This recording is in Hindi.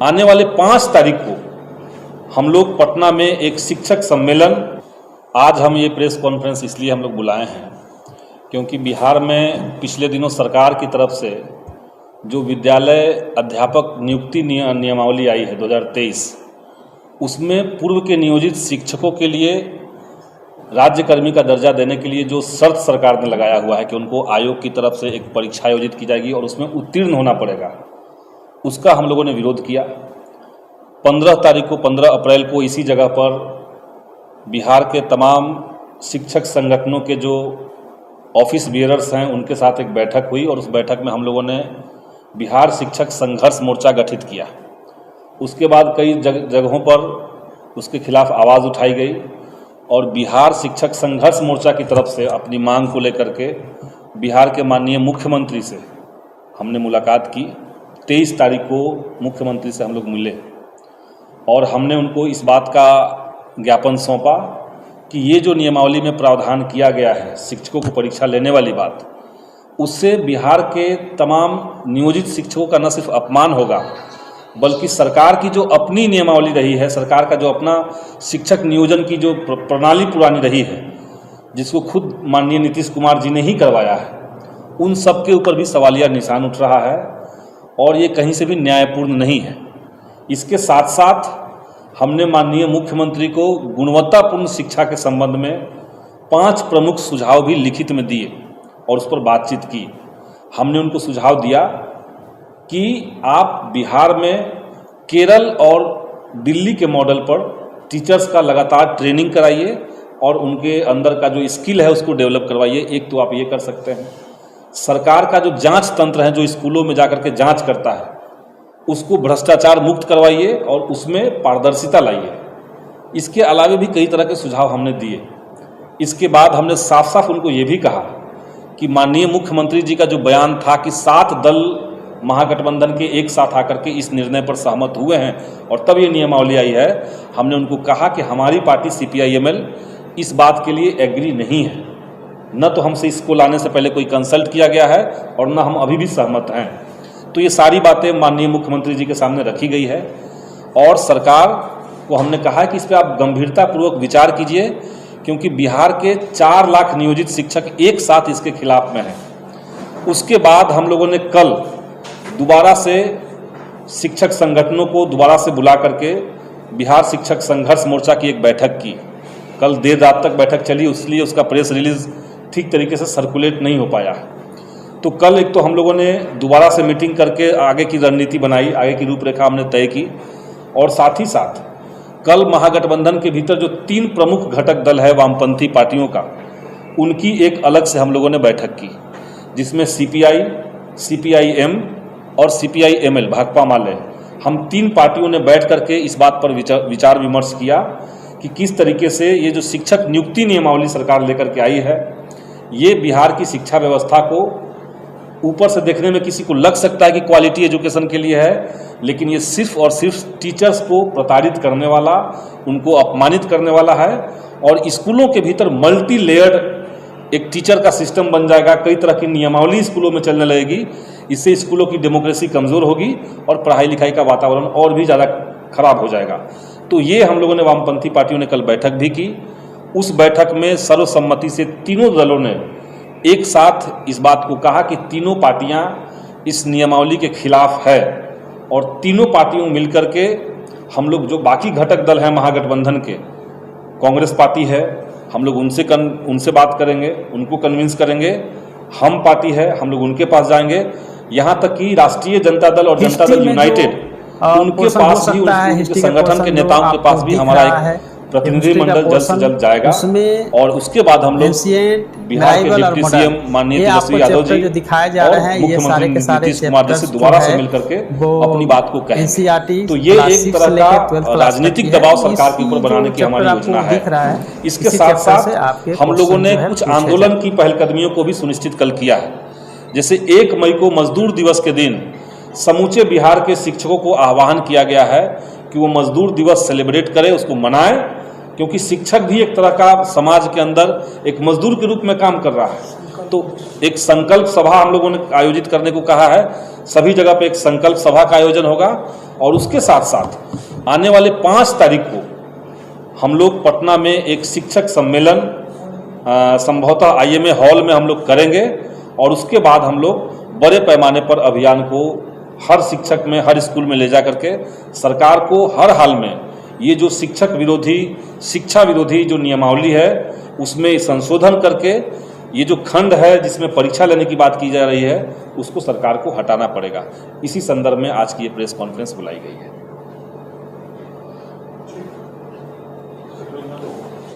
आने वाले 5 तारीख को हम लोग पटना में एक शिक्षक सम्मेलन, आज हम ये प्रेस कॉन्फ्रेंस इसलिए हम लोग बुलाए हैं क्योंकि बिहार में पिछले दिनों सरकार की तरफ से जो विद्यालय अध्यापक नियुक्ति नियमावली आई है 2023, उसमें पूर्व के नियोजित शिक्षकों के लिए राज्यकर्मी का दर्जा देने के लिए जो शर्त सरकार ने लगाया हुआ है कि उनको आयोग की तरफ से एक परीक्षा आयोजित की जाएगी और उसमें उत्तीर्ण होना पड़ेगा, उसका हम लोगों ने विरोध किया। 15 अप्रैल को इसी जगह पर बिहार के तमाम शिक्षक संगठनों के जो ऑफिस बियरर्स हैं उनके साथ एक बैठक हुई और उस बैठक में हम लोगों ने बिहार शिक्षक संघर्ष मोर्चा गठित किया। उसके बाद कई जगहों पर उसके खिलाफ आवाज़ उठाई गई और बिहार शिक्षक संघर्ष मोर्चा की तरफ से अपनी मांग को लेकर के बिहार के माननीय मुख्यमंत्री से हमने मुलाकात की। 23 तारीख को मुख्यमंत्री से हम लोग मिले और हमने उनको इस बात का ज्ञापन सौंपा कि ये जो नियमावली में प्रावधान किया गया है शिक्षकों को परीक्षा लेने वाली बात, उससे बिहार के तमाम नियोजित शिक्षकों का न सिर्फ अपमान होगा बल्कि सरकार की जो अपनी नियमावली रही है, सरकार का जो अपना शिक्षक नियोजन की जो प्रणाली पुरानी रही है, जिसको खुद माननीय नीतीश कुमार जी ने ही करवाया है, उन सब के ऊपर भी सवालिया निशान उठ रहा है और ये कहीं से भी न्यायपूर्ण नहीं है। इसके साथ साथ हमने माननीय मुख्यमंत्री को गुणवत्तापूर्ण शिक्षा के संबंध में 5 प्रमुख सुझाव भी लिखित में दिए और उस पर बातचीत की। हमने उनको सुझाव दिया कि आप बिहार में केरल और दिल्ली के मॉडल पर टीचर्स का लगातार ट्रेनिंग कराइए और उनके अंदर का जो स्किल है उसको डेवलप करवाइए। एक तो आप ये कर सकते हैं। सरकार का जो जांच तंत्र है, जो स्कूलों में जाकर के जांच करता है, उसको भ्रष्टाचार मुक्त करवाइए और उसमें पारदर्शिता लाइए। इसके अलावा भी कई तरह के सुझाव हमने दिए। इसके बाद हमने साफ साफ उनको ये भी कहा कि माननीय मुख्यमंत्री जी का जो बयान था कि 7 दल महागठबंधन के एक साथ आकर के इस निर्णय पर सहमत हुए हैं और तब ये नियमावली आई है, हमने उनको कहा कि हमारी पार्टी CPIML इस बात के लिए एग्री नहीं है। न तो हमसे इसको लाने से पहले कोई कंसल्ट किया गया है और न हम अभी भी सहमत हैं। तो ये सारी बातें माननीय मुख्यमंत्री जी के सामने रखी गई है और सरकार को हमने कहा है कि इस पर आप गंभीरतापूर्वक विचार कीजिए क्योंकि बिहार के 4 लाख नियोजित शिक्षक एक साथ इसके खिलाफ में हैं। उसके बाद हम लोगों ने कल दोबारा से शिक्षक संगठनों को दोबारा से बुला करके बिहार शिक्षक संघर्ष मोर्चा की एक बैठक की। कल देर रात तक बैठक चली, इसलिए उसका प्रेस रिलीज ठीक तरीके से सर्कुलेट नहीं हो पाया। तो कल एक तो हम लोगों ने दोबारा से मीटिंग करके आगे की रणनीति बनाई, आगे की रूपरेखा हमने तय की और साथ ही साथ कल महागठबंधन के भीतर जो 3 प्रमुख घटक दल है वामपंथी पार्टियों का, उनकी एक अलग से हम लोगों ने बैठक की जिसमें CPI, CPIM और CPIML भाकपा माले, हम 3 पार्टियों ने बैठ करके इस बात पर विचार विमर्श किया कि किस तरीके से ये जो शिक्षक नियुक्ति नियमावली सरकार लेकर के आई है, ये बिहार की शिक्षा व्यवस्था को ऊपर से देखने में किसी को लग सकता है कि क्वालिटी एजुकेशन के लिए है, लेकिन ये सिर्फ और सिर्फ टीचर्स को प्रताड़ित करने वाला, उनको अपमानित करने वाला है और स्कूलों के भीतर मल्टी लेयर्ड एक टीचर का सिस्टम बन जाएगा। कई तरह की नियमावली स्कूलों में चलने लगेगी। इससे स्कूलों की डेमोक्रेसी कमज़ोर होगी और पढ़ाई लिखाई का वातावरण और भी ज़्यादा खराब हो जाएगा। तो ये हम लोगों ने वामपंथी पार्टियों ने कल बैठक भी की। उस बैठक में सर्वसम्मति से तीनों दलों ने एक साथ इस बात को कहा कि तीनों पार्टियां इस नियमावली के खिलाफ है और तीनों पार्टियों मिलकर के हम लोग जो बाकी घटक दल हैं महागठबंधन के, कांग्रेस पार्टी है, हम लोग उनसे बात करेंगे, उनको कन्विंस करेंगे। हम पार्टी है, हम लोग उनके पास जाएंगे। यहाँ तक कि राष्ट्रीय जनता दल और जनता दल यूनाइटेड, उनके पास भी, उनके संगठन के नेताओं के पास भी हमारा एक प्रतिनिधिमंडल जल्द से जल्द जाएगा और उसके बाद हम लोग बिहार के डिप्टी CM माननीय तेजस्वी यादव जी और मुख्यमंत्री नीतीश कुमार जी से दोबारा से मिलकर के अपनी बात को कहेंगे। तो ये एक तरह का राजनीतिक दबाव सरकार के ऊपर बनाने की हमारी योजना है। इसके साथ साथ हम लोगों ने कुछ आंदोलन की पहलकदमियों को भी सुनिश्चित कल किया है। जैसे 1 मई को मजदूर दिवस के दिन समूचे बिहार के शिक्षकों को आह्वान किया गया है कि वो मजदूर दिवस सेलिब्रेट करें, उसको मनाएं, क्योंकि शिक्षक भी एक तरह का समाज के अंदर एक मजदूर के रूप में काम कर रहा है। तो एक संकल्प सभा हम लोगों ने आयोजित करने को कहा है। सभी जगह पे एक संकल्प सभा का आयोजन होगा और उसके साथ साथ आने वाले 5 तारीख को हम लोग पटना में एक शिक्षक सम्मेलन संभवतः IMA हॉल में हम लोग करेंगे और उसके बाद हम लोग बड़े पैमाने पर अभियान को हर शिक्षक में, हर स्कूल में ले जा करके सरकार को हर हाल में ये जो शिक्षक विरोधी, शिक्षा विरोधी जो नियमावली है उसमें संशोधन करके ये जो खंड है जिसमें परीक्षा लेने की बात की जा रही है उसको सरकार को हटाना पड़ेगा। इसी संदर्भ में आज की ये प्रेस कॉन्फ्रेंस बुलाई गई है।